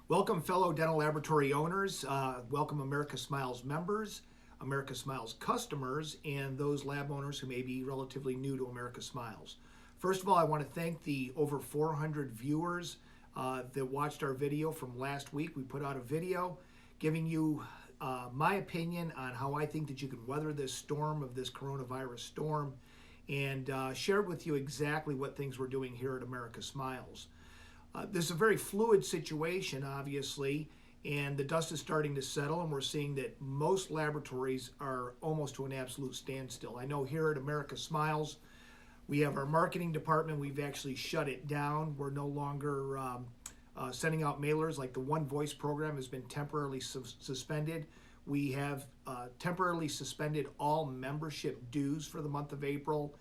Welcome, fellow dental laboratory owners. Welcome, America Smiles members, America Smiles customers, and those lab owners who may be relatively new to America Smiles. First of all, I want to thank the over 400 viewers that watched our video from last week. We put out a video giving you my opinion on how I think that you can weather this storm of this coronavirus storm, and shared with you exactly what things we're doing here at America Smiles. This is a very fluid situation, obviously, and the dust is starting to settle, and we're seeing that most laboratories are almost to an absolute standstill. I know here at America Smiles, we have our marketing department. We've actually shut it down. We're no longer sending out mailers. Like the One Voice program has been temporarily suspended. We have temporarily suspended all membership dues for the month of April,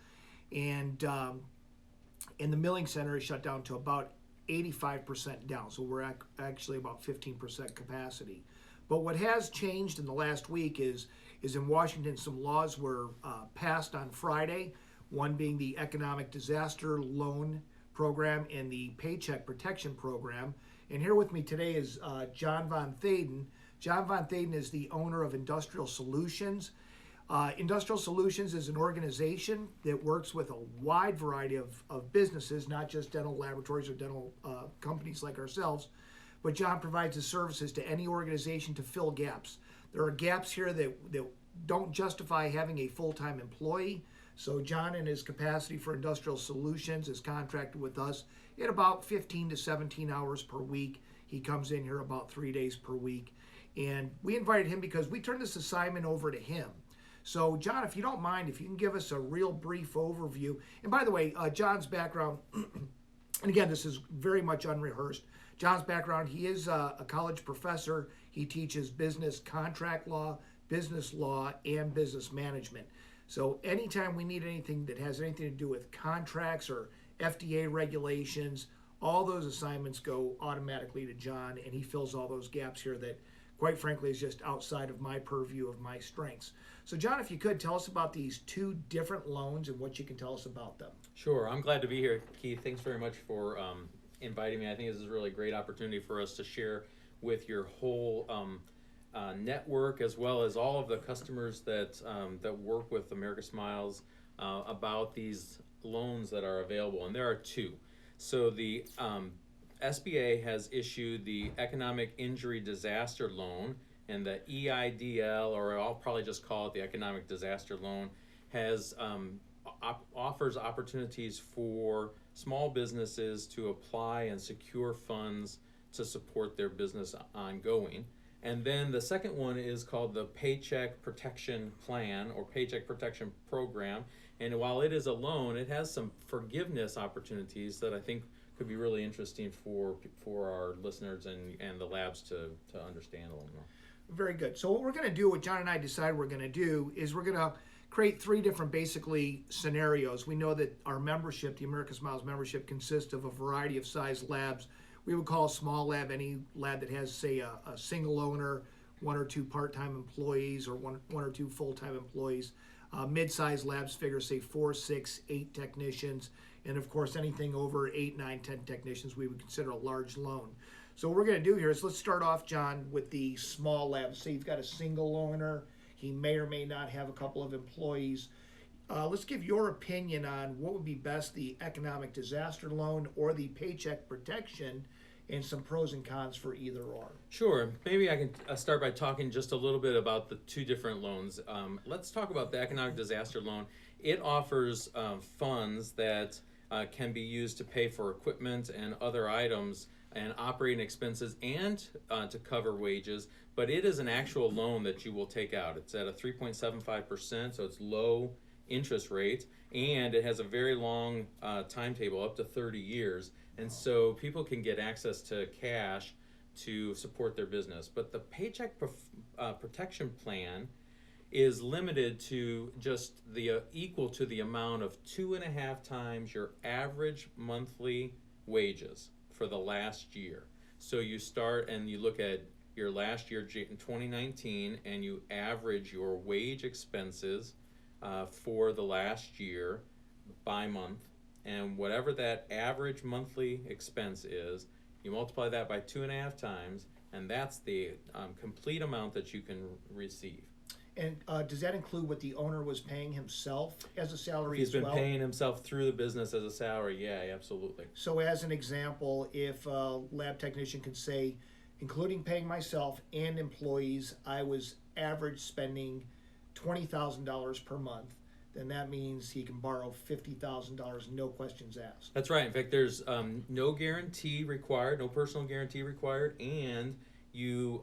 and the milling center is shut down to about 85% down, so we're actually about 15% capacity. But what has changed in the last week is in Washington, some laws were passed on Friday, one being the Economic Disaster Loan Program and the Paycheck Protection Program. And here with me today is John Von Thaden. John Von Thaden is the owner of Industrial Solutions. Industrial Solutions is an organization that works with a wide variety of businesses, not just dental laboratories or dental companies like ourselves, but John provides his services to any organization to fill gaps. There are gaps here that don't justify having a full-time employee, so John, in his capacity for Industrial Solutions, is contracted with us at about 15 to 17 hours per week. He comes in here about 3 days per week, and we invited him because we turned this assignment over to him. So, John, if you don't mind, if you can give us a real brief overview. And by the way, John's background, and again, this is very much unrehearsed. John's background, he is a college professor. He teaches business contract law, business law, and business management. So anytime we need anything that has anything to do with contracts or FDA regulations, all those assignments go automatically to John, and he fills all those gaps here that, quite frankly, is just outside of my purview of my strengths. So, John, if you could, tell us about these two different loans and what you can tell us about them. Sure. I'm glad to be here, Keith. Thanks very much for inviting me. I think this is a really great opportunity for us to share with your whole network, as well as all of the customers that work with America Smiles, about these loans that are available. And there are two. So the SBA has issued the Economic Injury Disaster Loan, and the EIDL, or I'll probably just call it the Economic Disaster Loan, has offers opportunities for small businesses to apply and secure funds to support their business ongoing. And then the second one is called the Paycheck Protection Plan or Paycheck Protection Program. And while it is a loan, it has some forgiveness opportunities that I think could be really interesting for our listeners and the labs to understand a little more. Very good. So what we're going to do, what John and I decided we're going to do, is we're going to create three different, basically, scenarios. We know that our membership, the America Smiles membership, consists of a variety of size labs. We would call a small lab any lab that has, say, a single owner, one or two part-time employees, or one or two full-time employees. Mid-sized labs figure, say, 4, 6, 8 technicians. And, of course, anything over 8, 9, 10 technicians we would consider a large loan. So what we're going to do here is let's start off, John, with the small lab. Say you've got a single owner. He may or may not have a couple of employees. Let's give your opinion on what would be best, the economic disaster loan or the paycheck protection, and some pros and cons for either or. Sure. Maybe I can start by talking just a little bit about the two different loans. Let's talk about the economic disaster loan. It offers funds that can be used to pay for equipment and other items and operating expenses and to cover wages, but it is an actual loan that you will take out. It's at a 3.75%, so it's low interest rate, and it has a very long timetable, up to 30 years, and so people can get access to cash to support their business. But the Paycheck Protection Plan is limited to just the equal to the amount of 2.5 times your average monthly wages for the last year. So you start and you look at your last year in 2019 and you average your wage expenses for the last year by month, and whatever that average monthly expense is, You multiply that by 2.5 times, and that's the complete amount that you can receive. And does that include what the owner was paying himself as a salary He's as been well? paying himself through the business as a salary. Yeah, absolutely. So as an example, if a lab technician could say, including paying myself and employees, I was average spending $20,000 per month, then that means he can borrow $50,000, no questions asked. That's right. In fact, there's no guarantee required, no personal guarantee required, and you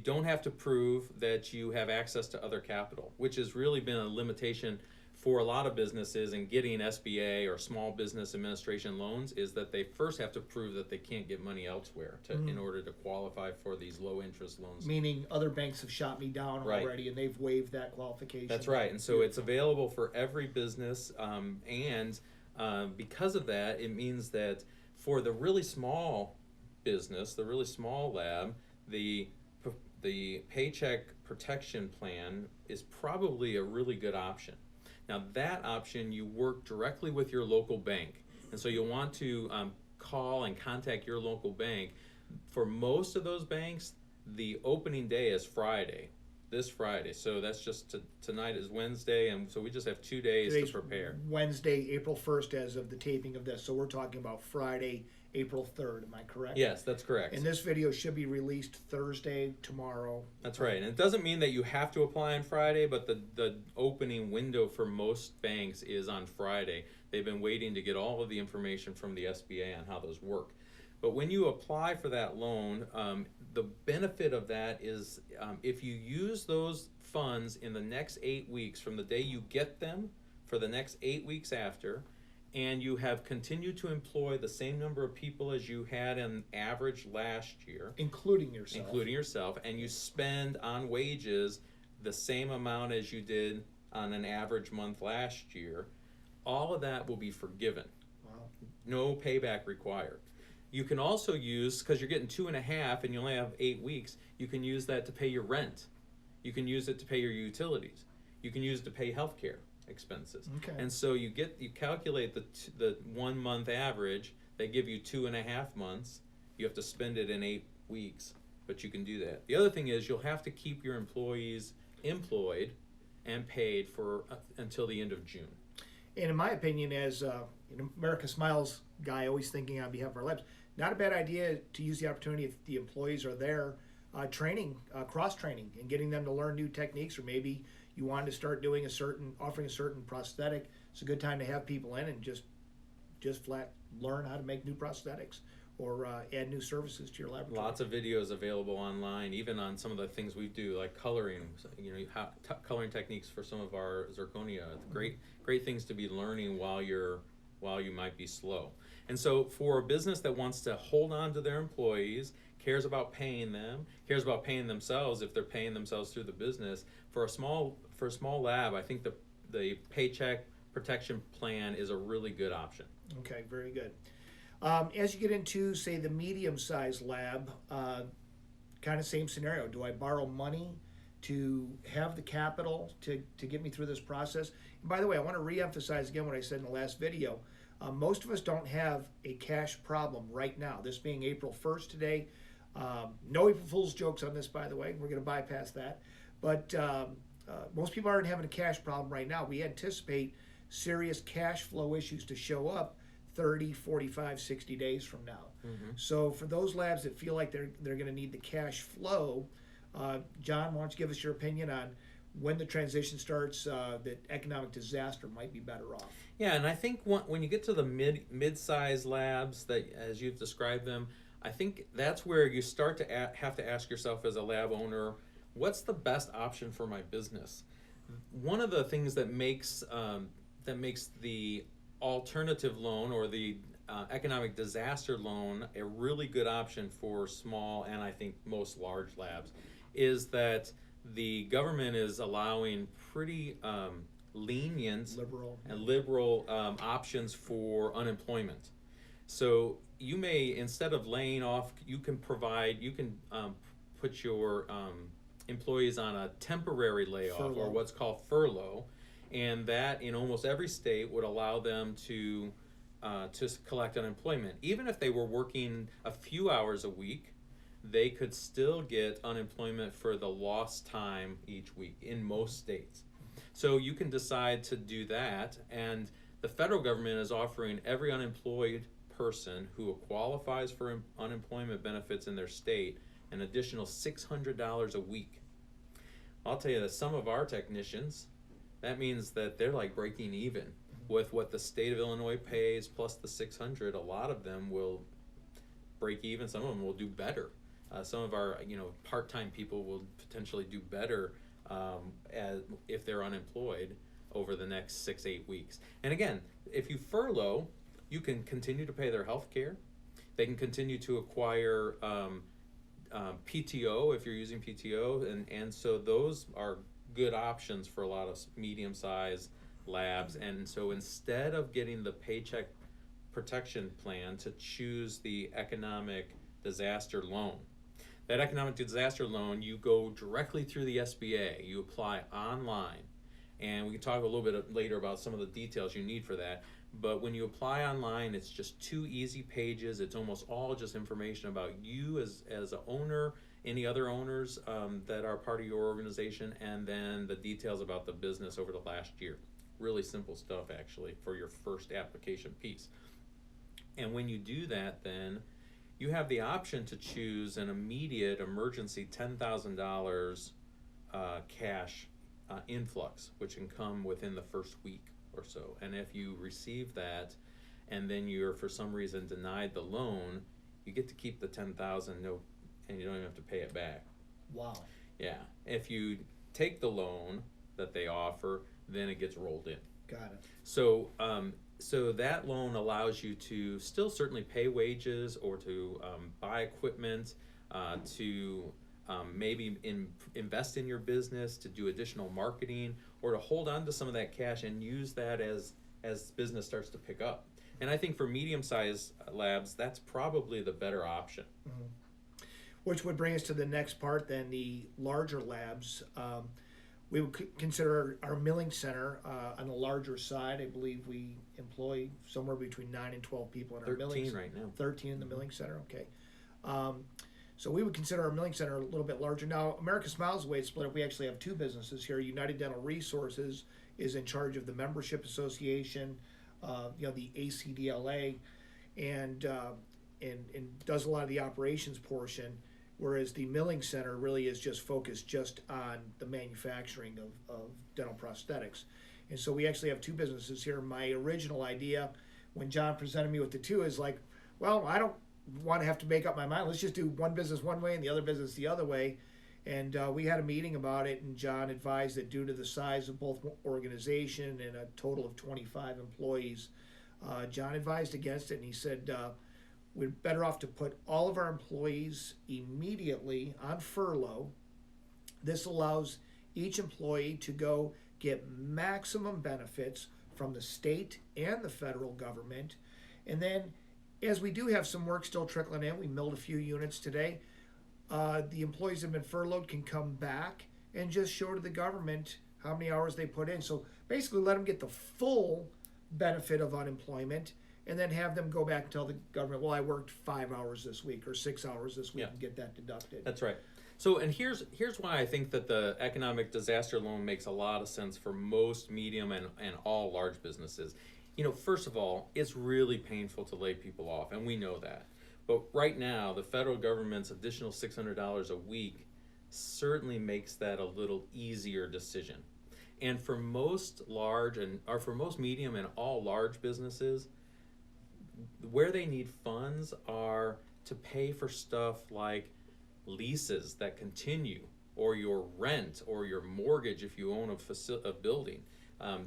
don't have to prove that you have access to other capital, which has really been a limitation for a lot of businesses in getting SBA or Small Business Administration loans, is that they first have to prove that they can't get money elsewhere in order to qualify for these low interest loans. Meaning other banks have shot me down already and they've waived that qualification. That's right. And so it's available for every business. Because of that, it means that for the really small business, the really small lab, the Paycheck Protection Plan is probably a really good option. Now that option, you work directly with your local bank. And so you'll want to call and contact your local bank. For most of those banks, the opening day is Friday, this Friday. So that's just tonight is Wednesday, and so we just have 2 days Today's to prepare. Wednesday, April 1st as of the taping of this. So we're talking about Friday, April 3rd. Am I correct? Yes, that's correct. And this video should be released Thursday, tomorrow. That's right. And it doesn't mean that you have to apply on Friday, but the opening window for most banks is on Friday. They've been waiting to get all of the information from the SBA on how those work. But when you apply for that loan, the benefit of that is if you use those funds in the next 8 weeks from the day you get them for the next 8 weeks after, and you have continued to employ the same number of people as you had on average last year, Including yourself. and you spend on wages the same amount as you did on an average month last year, all of that will be forgiven. Wow. No payback required. You can also use, because you're getting 2.5 and you only have 8 weeks, you can use that to pay your rent. You can use it to pay your utilities. You can use it to pay healthcare expenses. Okay. And so you calculate the 1 month average. They give you 2.5 months. You have to spend it in 8 weeks, but you can do that. The other thing is you'll have to keep your employees employed and paid for until the end of June. And in my opinion, as an America Smiles guy, always thinking on behalf of our labs, not a bad idea to use the opportunity if the employees are there, training, cross-training, and getting them to learn new techniques, or maybe you wanted to start doing offering a certain prosthetic. It's a good time to have people in and just flat learn how to make new prosthetics or add new services to your laboratory. Lots of videos available online, even on some of the things we do, like coloring. Coloring techniques for some of our zirconia. Great things to be learning while you might be slow. And so, for a business that wants to hold on to their employees, cares about paying them, cares about paying themselves if they're paying themselves through the business, for a small lab, I think the Paycheck Protection Plan is a really good option. Okay, very good. As you get into, say, the medium-sized lab, kind of same scenario. Do I borrow money to have the capital to get me through this process? And by the way, I want to re-emphasize again what I said in the last video. Most of us don't have a cash problem right now. This being April 1st today. No April Fool's jokes on this, by the way. We're going to bypass that. But most people aren't having a cash problem right now. We anticipate serious cash flow issues to show up 30, 45, 60 days from now. Mm-hmm. So for those labs that feel like they're going to need the cash flow, John, why don't you give us your opinion on when the transition starts, that economic disaster might be better off? Yeah, and I think when you get to the mid-sized labs, that as you've described them, I think that's where you start to have to ask yourself as a lab owner, what's the best option for my business? One of the things that makes the alternative loan or the economic disaster loan a really good option for small and I think most large labs is that the government is allowing pretty lenient and liberal options for unemployment. So you may, instead of laying off, you can put your employees on a temporary layoff or what's called furlough, and that in almost every state would allow them to to collect unemployment. Even if they were working a few hours a week, they could still get unemployment for the lost time each week in most states. So you can decide to do that, and the federal government is offering every unemployed person who qualifies for unemployment benefits in their state an additional $600 a week. I'll tell you that some of our technicians, that means that they're like breaking even with what the state of Illinois pays plus the 600. A lot of them will break even. Some of them will do better. Some of our part-time people will potentially do better if they're unemployed over the next 6-8 weeks. And again, if you furlough, you can continue to pay their health care. They can continue to acquire PTO if you're using PTO, and so those are good options for a lot of medium-sized labs. And so instead of getting the paycheck protection plan, to choose the economic disaster loan. That economic disaster loan, you go directly through the SBA, you apply online, and we can talk a little bit later about some of the details you need for that. But when you apply online, it's just 2 easy pages. It's almost all just information about you as an owner, any other owners that are part of your organization, and then the details about the business over the last year. Really simple stuff, actually, for your first application piece. And when you do that, then you have the option to choose an immediate emergency $10,000 cash influx, which can come within the first week or so. And if you receive that and then you're for some reason denied the loan, you get to keep the $10,000, and you don't even have to pay it back. Wow. Yeah. If you take the loan that they offer, then it gets rolled in. Got it. So so that loan allows you to still certainly pay wages, or to buy equipment, to maybe invest in your business, to do additional marketing, or to hold on to some of that cash and use that as business starts to pick up. And I think for medium-sized labs, that's probably the better option. Mm-hmm. Which would bring us to the next part, then, the larger labs. We would consider our milling center on the larger side. I believe we employ somewhere between 9 and 12 people in our milling center. 13 right now. 13 in the milling center, okay. So we would consider our milling center a little bit larger. Now, America Smiles, the way it's split up, we actually have 2 businesses here. United Dental Resources is in charge of the membership association, the ACDLA, and does a lot of the operations portion, whereas the milling center really is just focused just on the manufacturing of dental prosthetics. And so we actually have 2 businesses here. My original idea, when John presented me with the 2, is like, well, I don't want to have to make up my mind. Let's just do one business one way and the other business the other way. And we had a meeting about it, and John advised that due to the size of both organization and a total of 25 employees, John advised against it, and he said, we're better off to put all of our employees immediately on furlough. This allows each employee to go get maximum benefits from the state and the federal government. And then, as we do have some work still trickling in, we milled a few units today, the employees that have been furloughed can come back and just show to the government how many hours they put in. So basically let them get the full benefit of unemployment, and then have them go back and tell the government, well, I worked 5 hours this week or 6 hours this week, and get that deducted. That's right. So, and here's why I think that the economic disaster loan makes a lot of sense for most medium and all large businesses. First of all, it's really painful to lay people off, and we know that. But right now, the federal government's additional $600 a week certainly makes that a little easier decision. And for most medium and all large businesses, where they need funds are to pay for stuff like leases that continue, or your rent, or your mortgage if you own a building.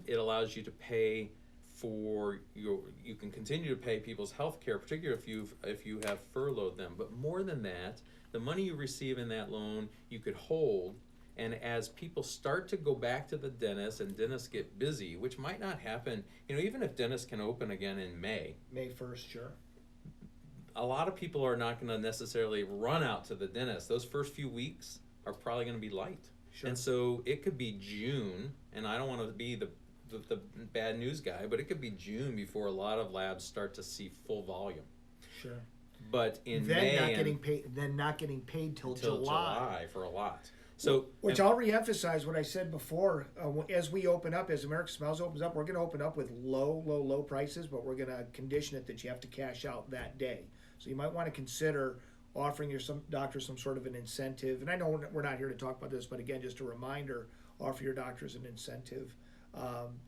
It allows you to pay for you can continue to pay people's health care, particularly if you have furloughed them. But more than that, the money you receive in that loan you could hold, and as people start to go back to the dentist and dentists get busy, which might not happen, even if dentists can open again in May 1st, sure. A lot of people are not going to necessarily run out to the dentist. Those first few weeks are probably going to be light. Sure. And so it could be June, and I don't want to be the the bad news guy, but it could be June before a lot of labs start to see full volume. Sure. But in Then May not and getting paid. Then not getting paid till July. for a lot. So, Which I'll reemphasize what I said before. As we open up, as America Smiles opens up, we're going to open up with low prices, but we're going to condition it that you have to cash out that day. So you might want to consider offering your doctor some sort of an incentive. And I know we're not here to talk about this, but again, just a reminder: offer your doctors an incentive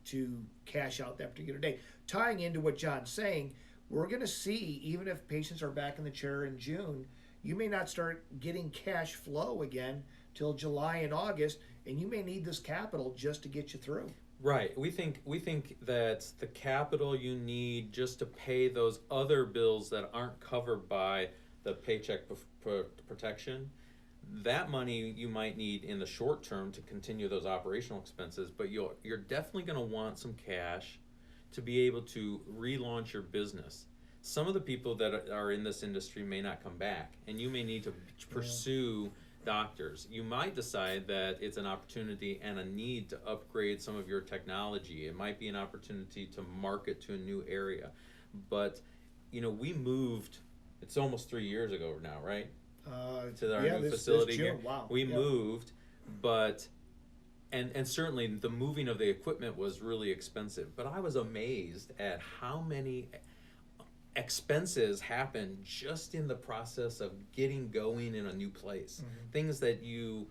to cash out that particular day. Tying into what John's saying, we're going to see, even if patients are back in the chair in June, you may not start getting cash flow again till July and August, and you may need this capital just to get you through. right, we think that the capital you need just to pay those other bills that aren't covered by the paycheck protection, that money you might need in the short term to continue those operational expenses, but you're definitely going to want some cash to be able to relaunch your business. Some of the people that are in this industry may not come back, and you may need to pursue doctors. You might decide that it's an opportunity and a need to upgrade some of your technology. It might be an opportunity to market to a new area. But, we moved, it's almost 3 years ago now, right? To our new facility here. Wow. We moved, but and certainly the moving of the equipment was really expensive. But I was amazed at how many expenses happen just in the process of getting going in a new place. Things that you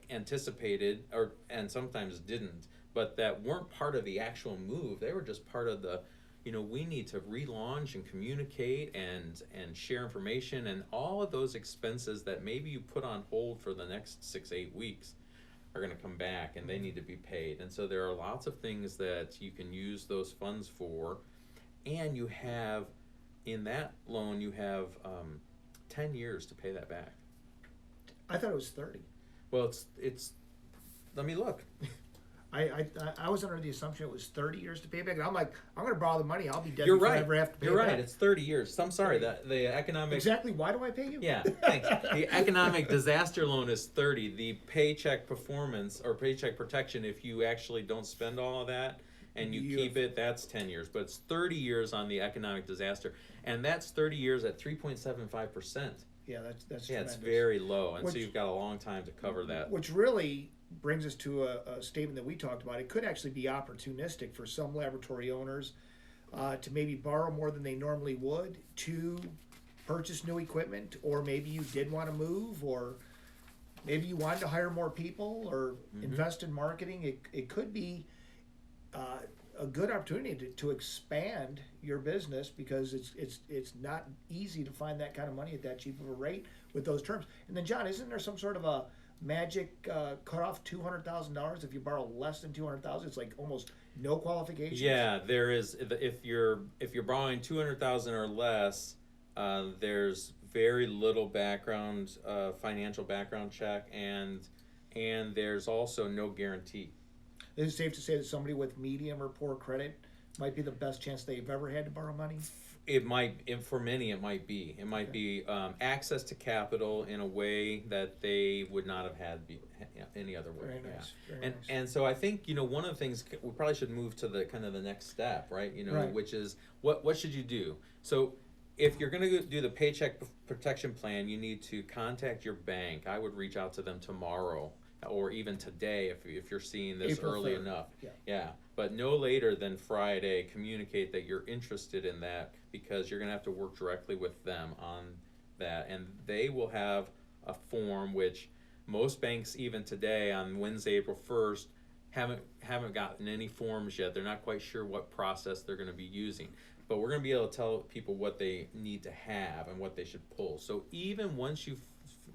anticipated and sometimes didn't, but that weren't part of the actual move. They were just part of the, we need to relaunch and communicate and share information, and all of those expenses that maybe you put on hold for the next 6-8 weeks are going to come back, and they need to be paid. And so there are lots of things that you can use those funds for, and you have, in that loan, you have 10 years to pay that back. I thought it was 30. Well, it's. Let me look. I was under the assumption it was 30 years to pay back. And I'm like, I'm going to borrow the money. I'll be dead You're before right. I ever have to pay You're it right. back. It's 30 years. I'm sorry. The economic. Exactly. Why do I pay you? Yeah. Thanks. The economic disaster loan is 30. The paycheck performance or paycheck protection, if you actually don't spend all of that and you keep it, that's 10 years. But it's 30 years on the economic disaster, and that's 30 years at 3.75%. Yeah, that's yeah, it's tremendous. very low, and so you've got a long time to cover that. Which really brings us to a statement that we talked about. It could actually be opportunistic for some laboratory owners to maybe borrow more than they normally would to purchase new equipment, or maybe you did want to move, or maybe you wanted to hire more people or invest in marketing. It could be a good opportunity to expand your business, because it's not easy to find that kind of money at that cheap of a rate with those terms. And then, John, isn't there some sort of a magic cutoff, $200,000? If you borrow less than $200,000, it's like almost no qualifications. Yeah, there is. If you're borrowing $200,000 or less, there's very little background, financial background check, and there's also no guarantee. Is it safe to say that somebody with medium or poor credit might be the best chance they've ever had to borrow money? It might, for many, it might be. It might be access to capital in a way that they would not have had any other way. Very nice. Yeah. Very nice. And so I think, one of the things we probably should move to the kind of the next step, right? Right. Which is what should you do? So if you're going to do the paycheck protection plan, you need to contact your bank. I would reach out to them tomorrow, or even today if you're seeing this April early 3rd. enough. Yeah. But no later than Friday, communicate that you're interested in that, because you're going to have to work directly with them on that. And they will have a form, which most banks even today on Wednesday, April 1st, haven't gotten any forms yet. They're not quite sure what process they're going to be using. But we're going to be able to tell people what they need to have and what they should pull. So even once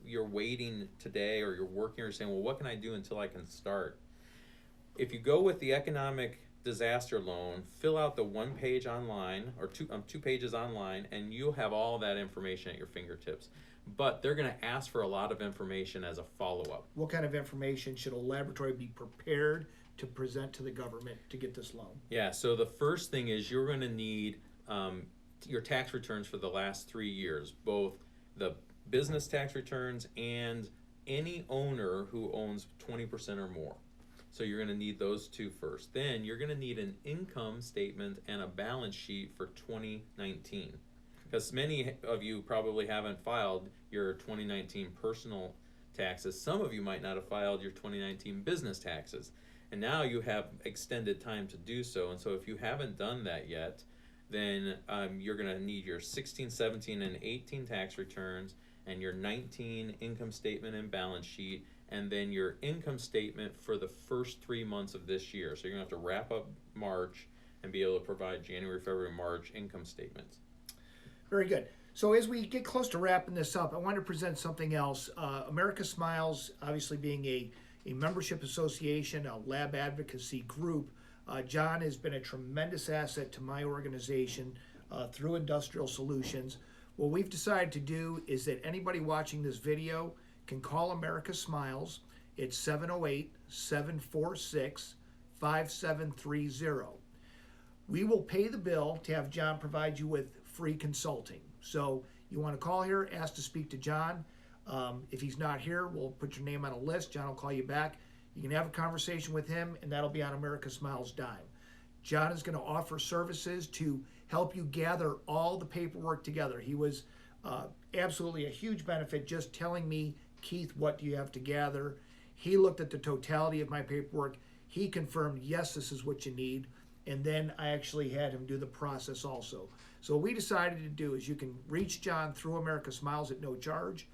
you're waiting today, or you're working, or you're saying, well, what can I do until I can start? If you go with the economic disaster loan, fill out the one page online, or two pages online, and you'll have all that information at your fingertips. But they're going to ask for a lot of information as a follow-up. What kind of information should a laboratory be prepared to present to the government to get this loan? Yeah, so the first thing is you're going to need your tax returns for the last 3 years, both the business tax returns and any owner who owns 20% or more. So you're going to need those two first. Then you're going to need an income statement and a balance sheet for 2019. Because many of you probably haven't filed your 2019 personal taxes. Some of you might not have filed your 2019 business taxes. And now you have extended time to do so. And so if you haven't done that yet, then you're going to need your 16, 17, and 18 tax returns and your 19 income statement and balance sheet, and then your income statement for the first 3 months of this year. So you're going to have to wrap up March and be able to provide January, February, March income statements. Very good. So as we get close to wrapping this up, I want to present something else. America Smiles, obviously being a membership association, a lab advocacy group, John has been a tremendous asset to my organization through Industrial Solutions. What we've decided to do is that anybody watching this video can call America Smiles. It's 708-746-5730. We will pay the bill to have John provide you with free consulting. So you want to call here, ask to speak to John. If he's not here, we'll put your name on a list. John will call you back. You can have a conversation with him, and that'll be on America Smiles' dime. John is going to offer services to help you gather all the paperwork together. He was absolutely a huge benefit just telling me, Keith, what do you have to gather? He looked at the totality of my paperwork. He confirmed, yes, this is what you need. And then I actually had him do the process also. So what we decided to do is you can reach John through America Smiles at no charge.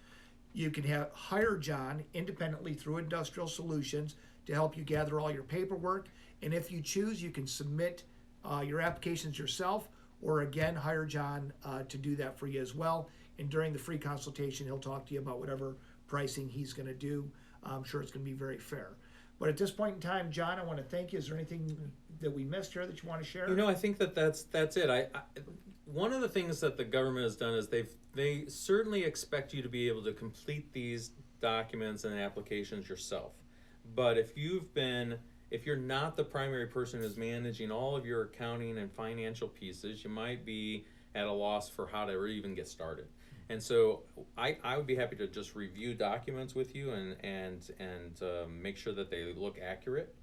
You can hire John independently through Industrial Solutions to help you gather all your paperwork. And if you choose, you can submit your applications yourself, or again, hire John to do that for you as well. And during the free consultation, he'll talk to you about whatever pricing he's going to do. I'm sure it's going to be very fair. But at this point in time, John, I want to thank you. Is there anything that we missed here that you want to share? I think that's it. I one of the things that the government has done is they certainly expect you to be able to complete these documents and applications yourself. But if you're not the primary person who's managing all of your accounting and financial pieces, you might be at a loss for how to even get started. And so I would be happy to just review documents with you and make sure that they look accurate.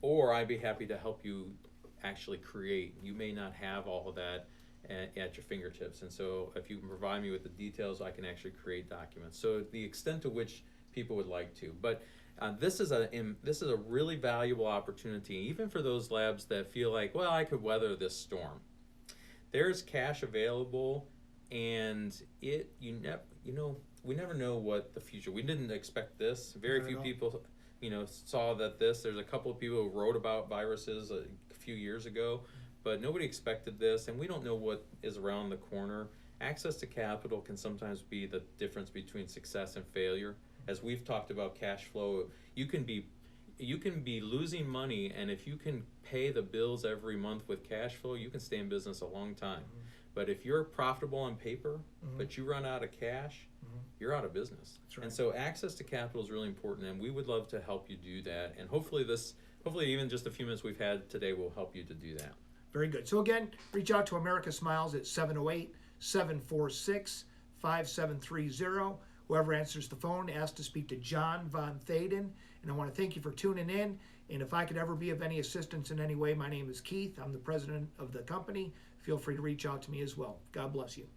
Or I'd be happy to help you actually create. You may not have all of that at your fingertips. And so if you can provide me with the details, I can actually create documents. So the extent to which people would like to. But this is a really valuable opportunity, even for those labs that feel like, well, I could weather this storm. There's cash available, and we never know what the future. We didn't expect this. Very few people, saw that there's a couple of people who wrote about viruses a few years ago, but nobody expected this, and we don't know what is around the corner. Access to capital can sometimes be the difference between success and failure. As we've talked about cash flow, you can be losing money, and if you can pay the bills every month with cash flow, you can stay in business a long time. Mm-hmm. But if you're profitable on paper, mm-hmm. but you run out of cash, mm-hmm. you're out of business. That's right. And so access to capital is really important, and we would love to help you do that. And hopefully even just a few minutes we've had today will help you to do that. Very good. So again, reach out to America Smiles at 708-746-5730. Whoever answers the phone, ask to speak to John Von Thaden. And I want to thank you for tuning in. And if I could ever be of any assistance in any way, my name is Keith. I'm the president of the company. Feel free to reach out to me as well. God bless you.